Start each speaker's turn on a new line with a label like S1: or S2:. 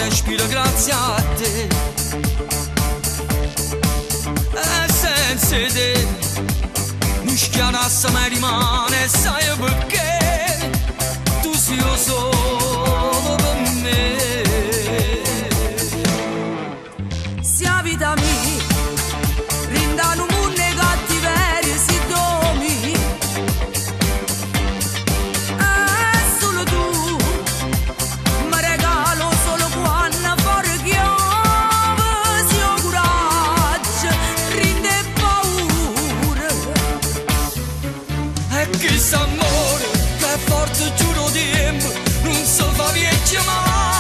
S1: respiro grazie a te. E senza te mi schianassa mai rimane, sai perché tu sei solo per me.
S2: Sia vita mia, rindano munne cattiveria, si domi. Solo tu, mi regalo solo quando fuori chiave, si ho coraggio, rinde paura.
S1: E che s'amore, che è forte giuro tempo, non si fa vecchio mai.